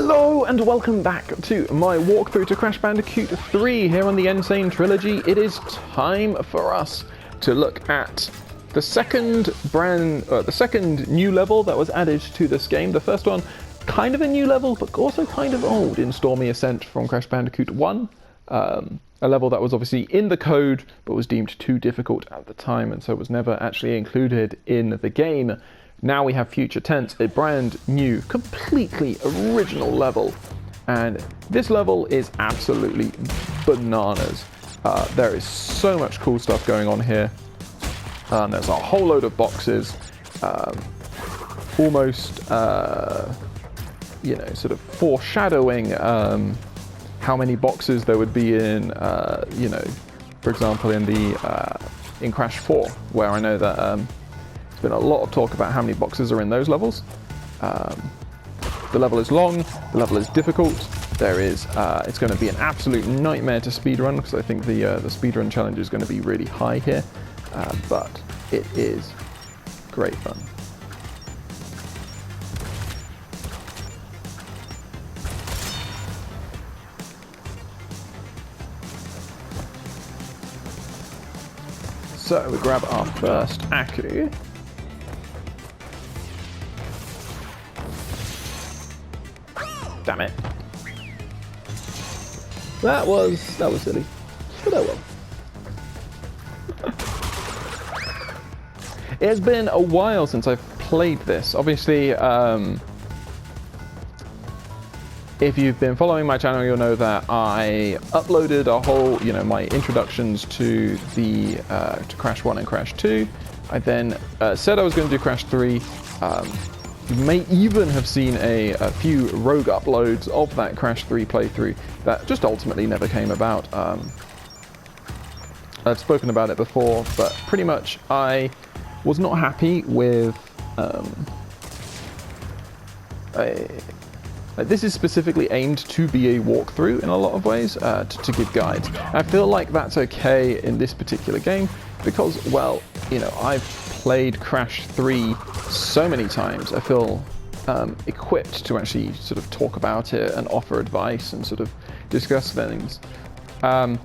Hello and welcome back to my walkthrough to Crash Bandicoot 3 here on the Insane Trilogy. It is time for us to look at the second new level that was added to this game. The first one, kind of a new level, but also kind of old in Stormy Ascent from Crash Bandicoot 1. A level that was obviously in the code, but was deemed too difficult at the time, and so was never actually included in the game. Now we have Future Tense, a brand new, completely original level. And this level is absolutely bananas. There is so much cool stuff going on here. There's a whole load of boxes. Almost, sort of foreshadowing how many boxes there would be in, for example, in Crash 4, where I know that been a lot of talk about how many boxes are in those levels. The level is long, the level is difficult. It's going to be an absolute nightmare to speedrun because I think the speedrun challenge is going to be really high here, but it is great fun. So we grab our first Aku. Damn it. That was silly. But oh well. It has been a while since I've played this. Obviously, if you've been following my channel, you'll know that I uploaded a whole, my introductions to to Crash 1 and Crash 2. I then said I was going to do Crash 3. You may even have seen a few rogue uploads of that Crash 3 playthrough that just ultimately never came about. I've spoken about it before, but pretty much I was not happy with... this is specifically aimed to be a walkthrough in a lot of ways, to give guides. I feel like that's okay in this particular game because, well, I've played Crash 3 so many times. I feel equipped to actually sort of talk about it and offer advice and sort of discuss things. And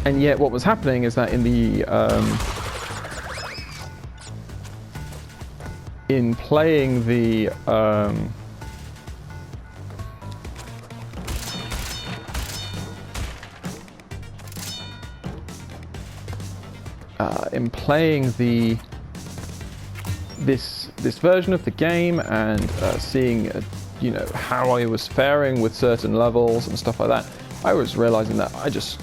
yet what was happening is that in playing the this version of the game and seeing how I was faring with certain levels and stuff like that, I was realizing that I just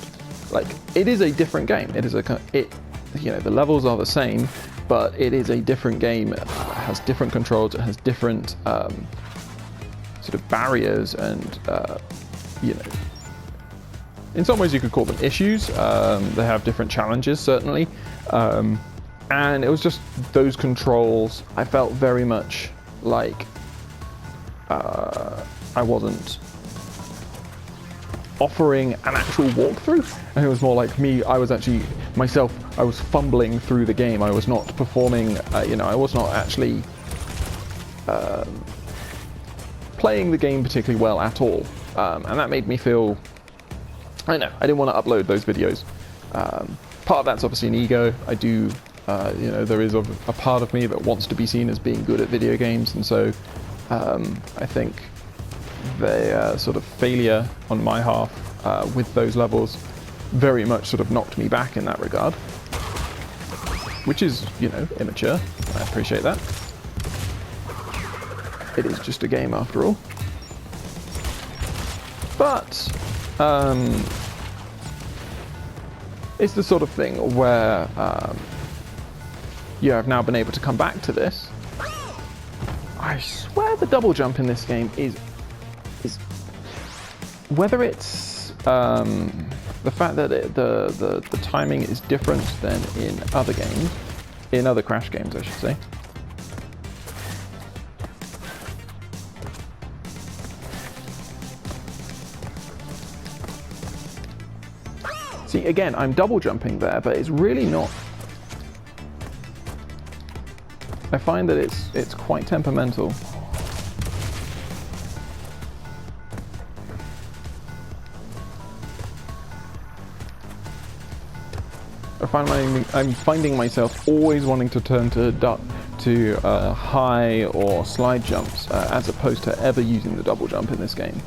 it is a different game. It is the levels are the same, but it is a different game. It has different controls. It has different sort of barriers and in some ways you could call them issues. They have different challenges, certainly. And it was just those controls, I felt very much like I wasn't offering an actual walkthrough. And it was more like I was fumbling through the game. I was not performing, I was not actually playing the game particularly well at all. And that made me feel, I didn't want to upload those videos. Part of that's obviously an ego. I do, there is a part of me that wants to be seen as being good at video games, and so I think the sort of failure on my half with those levels very much sort of knocked me back in that regard, which is, immature. I appreciate that. It is just a game after all. But it's the sort of thing where I've now been able to come back to this. I swear the double jump in this game is whether it's the fact that the timing is different than in other games, in other Crash games, I should say. See, again, I'm double jumping there, but it's really not. I find that it's quite temperamental. I'm finding myself always wanting to turn to high or slide jumps as opposed to ever using the double jump in this game.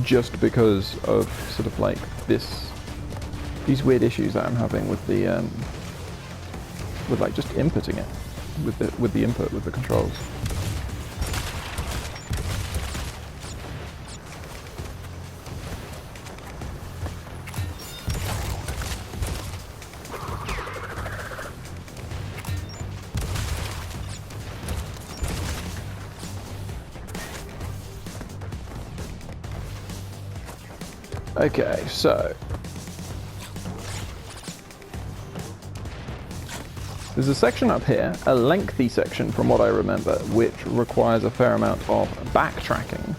Just because of sort of like these weird issues that I'm having with the with like just inputting it with the input with the controls. Okay, so there's a section up here, a lengthy section from what I remember, which requires a fair amount of backtracking.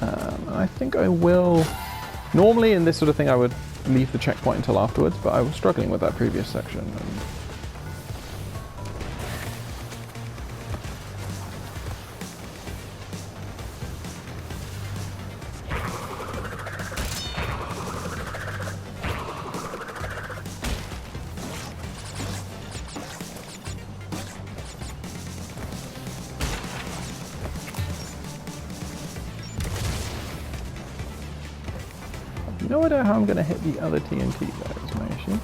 I think I will... Normally in this sort of thing I would leave the checkpoint until afterwards, but I was struggling with that previous section. No idea how I'm going to hit the other TNT there is my issue.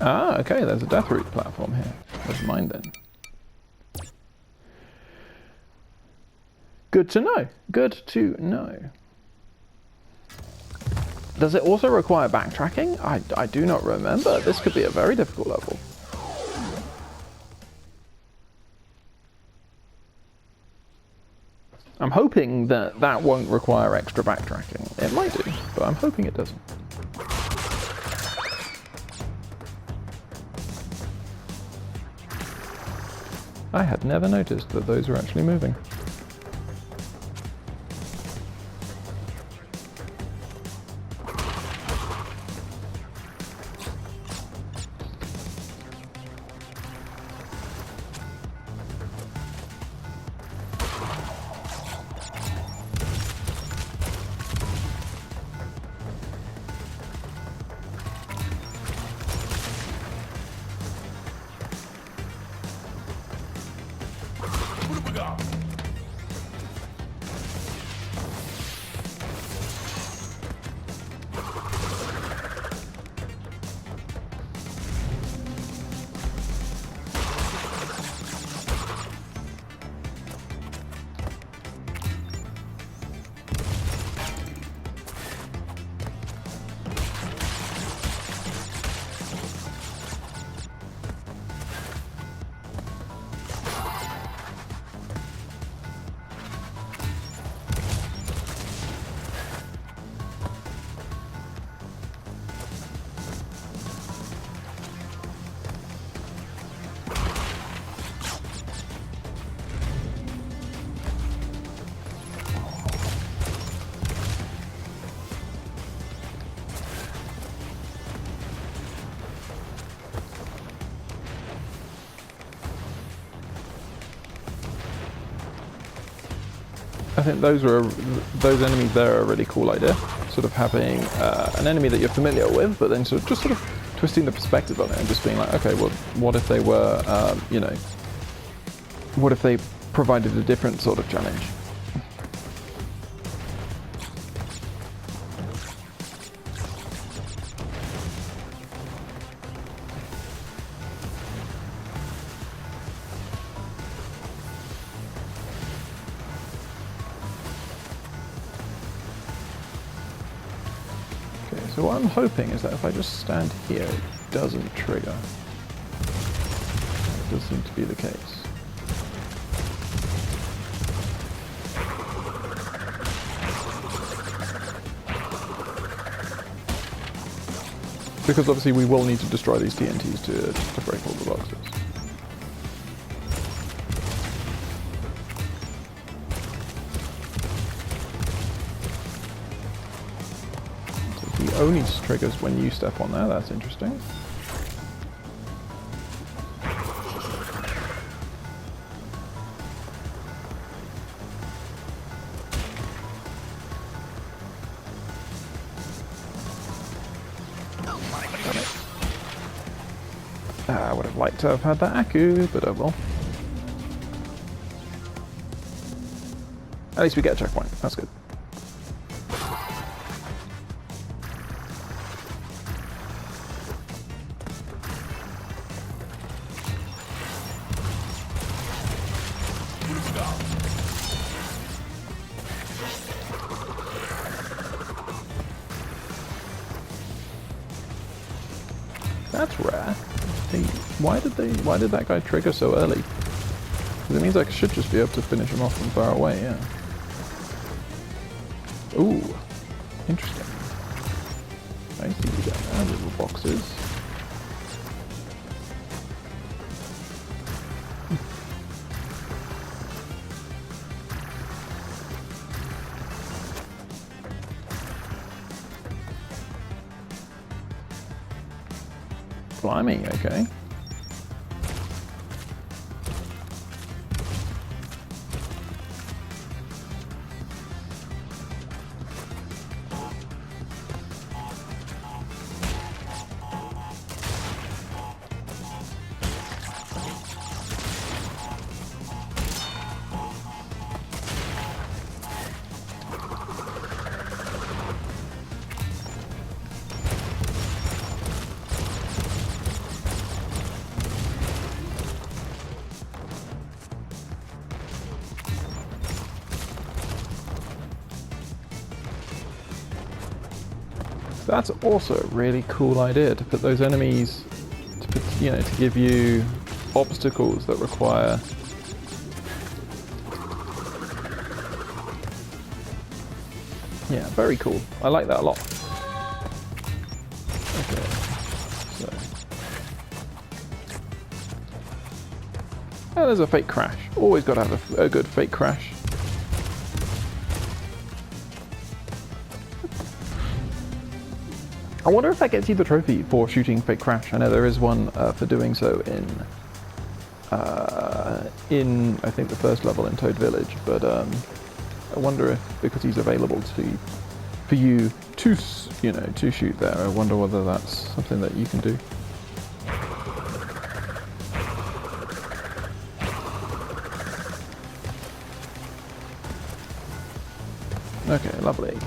Ah, okay, there's a death route platform here. Never mind then. Good to know. Good to know. Does it also require backtracking? I do not remember. This could be a very difficult level. I'm hoping that that won't require extra backtracking. It might do, but I'm hoping it doesn't. I had never noticed that those were actually moving. I think those enemies there are a really cool idea. Sort of having an enemy that you're familiar with, but then sort of twisting the perspective on it and just being like, okay, well, what if they were, you know, what if they provided a different sort of challenge? So what I'm hoping is that if I just stand here, it doesn't trigger. That does seem to be the case. Because obviously we will need to destroy these TNTs to break all the boxes. So he only triggers when you step on there, that's interesting. I would have liked to have had that Aku, but oh well. At least we get a checkpoint, that's good. That's rare. Why did that guy trigger so early? Because it means I should just be able to finish him off from far away, yeah. Ooh, interesting. I see you got our little boxes. Blimey, okay. That's also a really cool idea, to put those enemies, to give you obstacles that require. Yeah, very cool. I like that a lot. Okay, so. Oh, there's a fake crash. Always got to have a good fake crash. I wonder if that gets you the trophy for shooting fake crash. I know there is one for doing so in I think the first level in Toad Village, but I wonder if, because he's available for you to shoot there, I wonder whether that's something that you can do. Okay, lovely.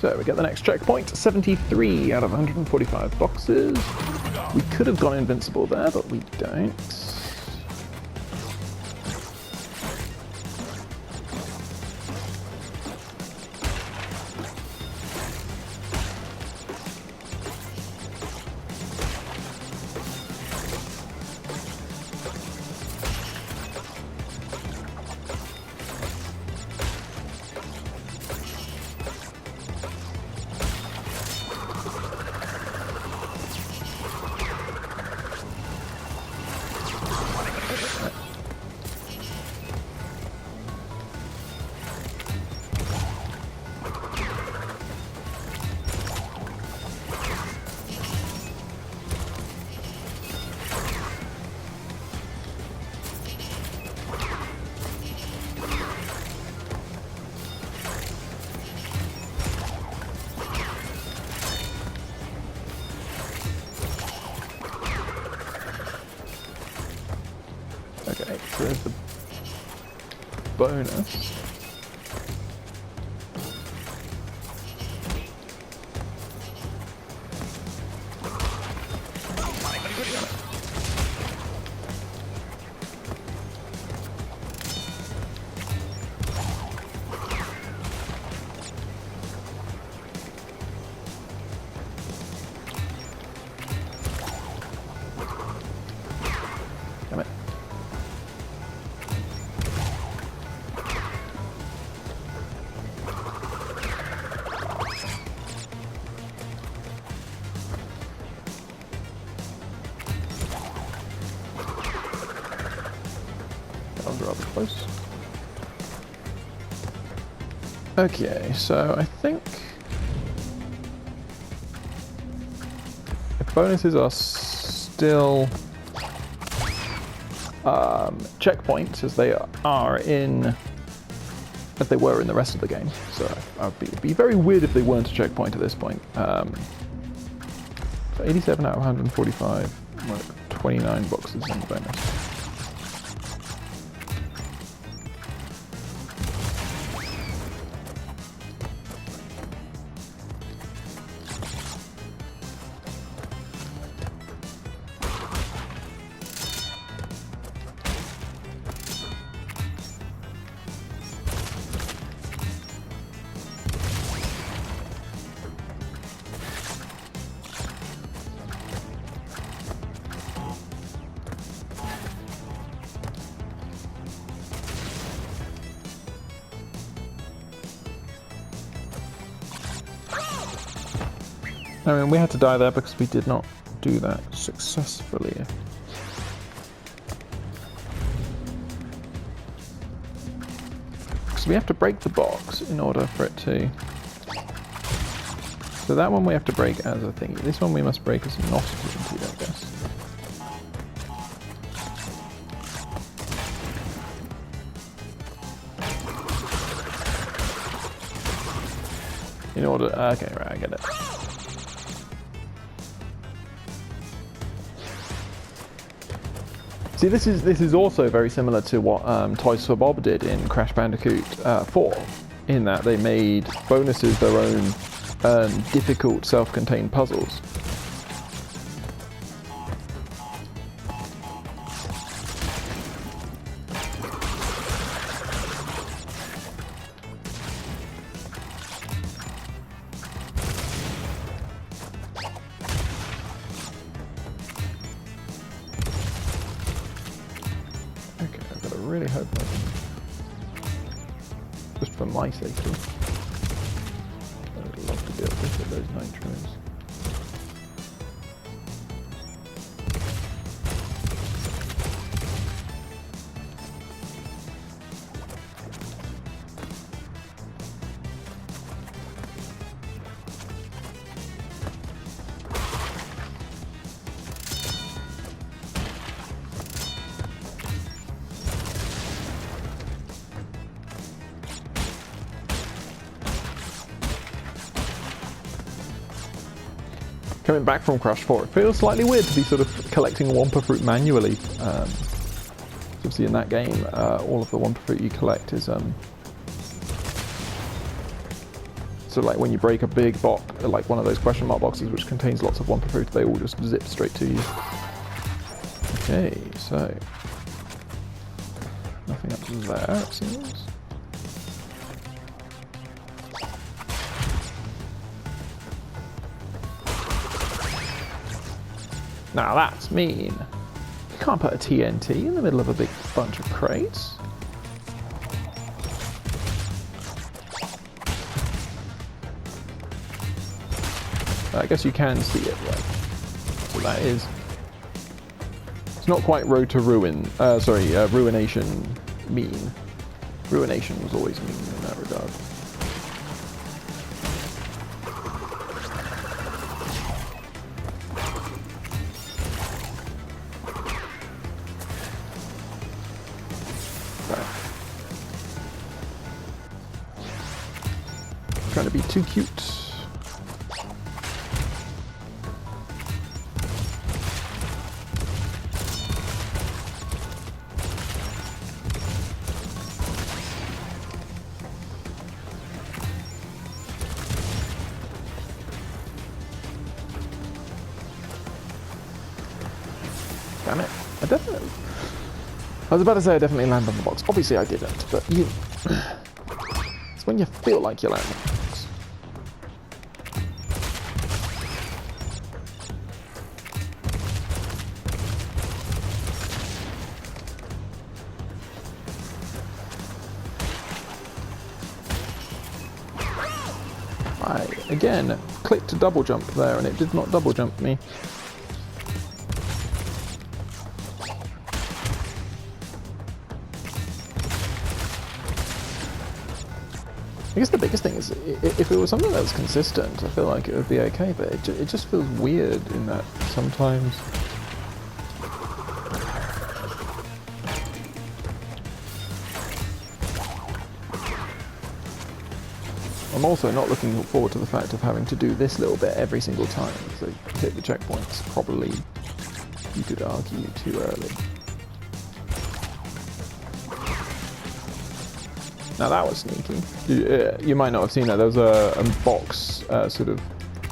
So we get the next checkpoint, 73 out of 145 boxes. We could have gone invincible there, but we don't. Okay, so there's the bonus. Okay, so I think if bonuses are still checkpoints as they are as they were in the rest of the game. So it'd be very weird if they weren't a checkpoint at this point. So 87 out of 145, like 29 boxes in the bonus. I mean, we had to die there because we did not do that successfully. So we have to break the box in order for it to... So that one we have to break as a thingy. This one we must break as not a TNT, I guess. In order... Okay, right, I get it. See, this is also very similar to what Toys for Bob did in Crash Bandicoot 4, in that they made bonuses their own difficult self-contained puzzles. Really hope not. Just for my safety. I would love to be able to hit those nitros. Coming back from Crash 4, it feels slightly weird to be sort of collecting Wumpa Fruit manually. Obviously in that game, all of the Wumpa Fruit you collect is so like when you break a big box, like one of those question mark boxes which contains lots of Wumpa Fruit, they all just zip straight to you. Okay, so nothing up to there, it seems. Now that's mean. You can't put a TNT in the middle of a big bunch of crates. I guess you can see it, right? So that is... It's not quite Road to Ruin, Ruination mean. Ruination was always mean in that regard. Trying to be too cute. Damn it. I was about to say I definitely landed on the box. Obviously I didn't, but you... It's when you feel like you land on the box. I, again, clicked to double jump there and it did not double jump me. I guess the biggest thing is, if it was something that was consistent, I feel like it would be okay, but it just feels weird in that sometimes... I'm also not looking forward to the fact of having to do this little bit every single time. So hit the checkpoints, probably, you could argue, too early. Now that was sneaky. You might not have seen that. There was a box sort of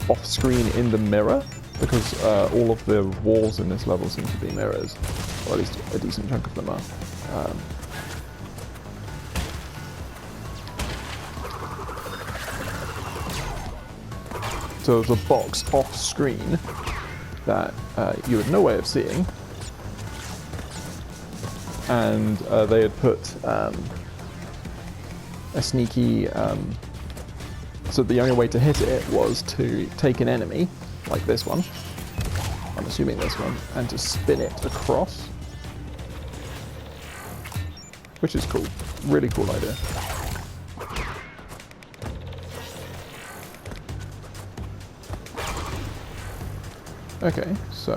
off screen in the mirror, because all of the walls in this level seem to be mirrors, or at least a decent chunk of them are. So there's a box off screen that you had no way of seeing, and they had put a sneaky, so the only way to hit it was to take an enemy, like this one, I'm assuming this one, and to spin it across, which is cool, really cool idea. Okay, so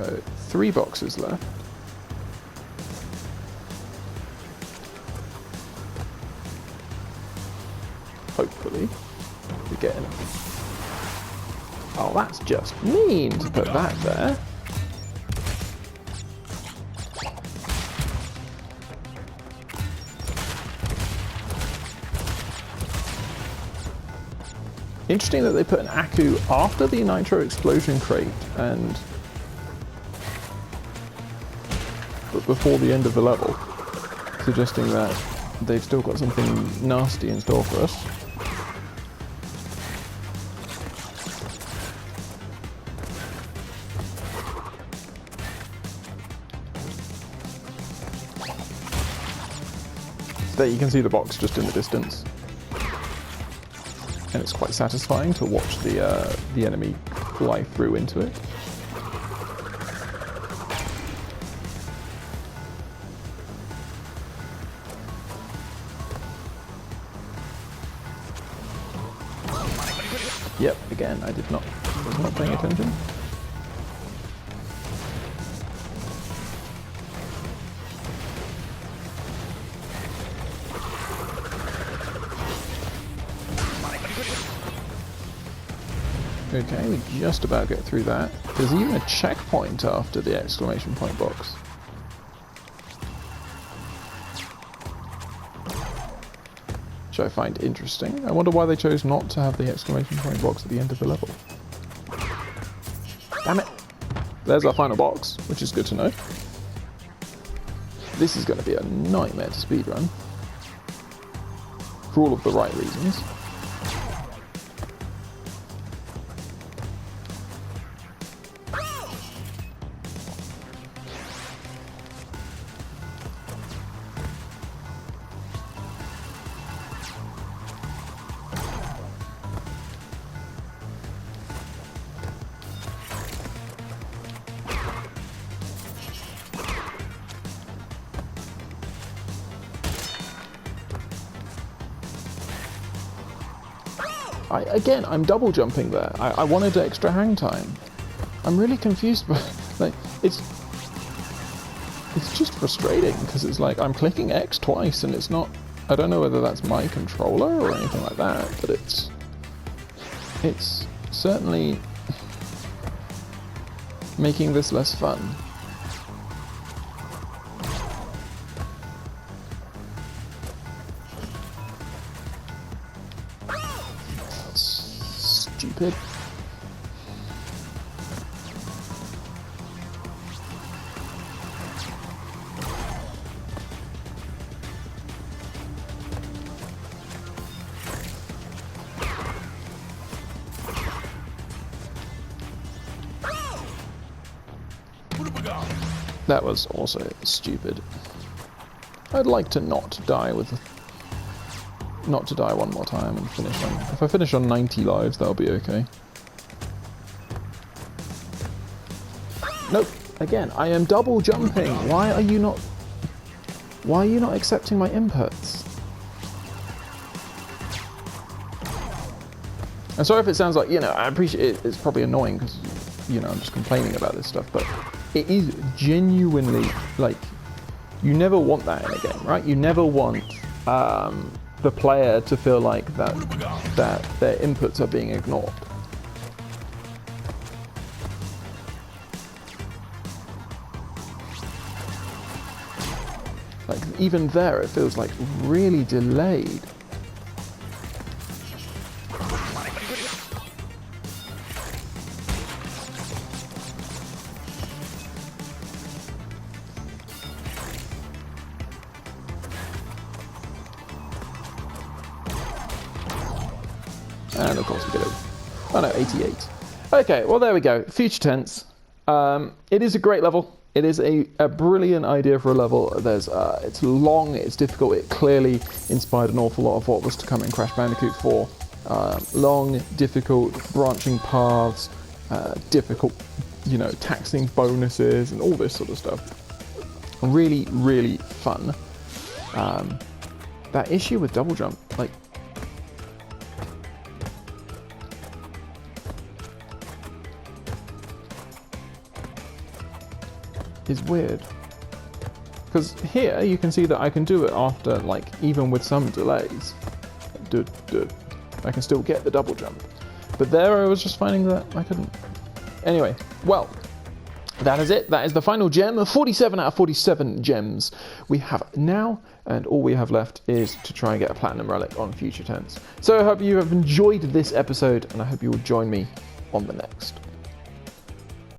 3 boxes left. Hopefully, we get enough. Oh, that's just mean to put that there. Interesting that they put an Aku after the Nitro Explosion crate and but before the end of the level, suggesting that they've still got something nasty in store for us. There you can see the box just in the distance. And it's quite satisfying to watch the enemy fly through into it. Yep, again, I was not paying attention. Okay, we just about get through that. There's even a checkpoint after the exclamation point box. Which I find interesting. I wonder why they chose not to have the exclamation point box at the end of the level. Damn it! There's our final box, which is good to know. This is going to be a nightmare to speedrun. For all of the right reasons. Again, I'm double jumping there. I wanted extra hang time. I'm really confused by, like, it's just frustrating because it's like I'm clicking X twice and it's not, I don't know whether that's my controller or anything like that, but it's certainly making this less fun. Stupid. That was also stupid. I'd like to not die one more time and finish on... If I finish on 90 lives, that'll be okay. Nope. Again, I am double jumping. Why are you not accepting my inputs? And sorry if it sounds like, I appreciate it, it's probably annoying because, I'm just complaining about this stuff, but it is genuinely, like, you never want that in a game, right? You never want the player to feel like that their inputs are being ignored. Like, even there, it feels like really delayed. And of course we get it. Oh no, 88. Okay, well there we go. Future tense. It is a great level. It is a brilliant idea for a level. It's long, it's difficult. It clearly inspired an awful lot of what was to come in Crash Bandicoot 4. Long, difficult, branching paths, difficult, taxing bonuses and all this sort of stuff. Really, really fun. That issue with double jump, like, is weird. Because here you can see that I can do it after, like, even with some delays. I can still get the double jump. But there I was just finding that I couldn't. Anyway, well, that is it. That is the final gem. 47 out of 47 gems we have now, and all we have left is to try and get a platinum relic on future tense. So I hope you have enjoyed this episode, and I hope you will join me on the next.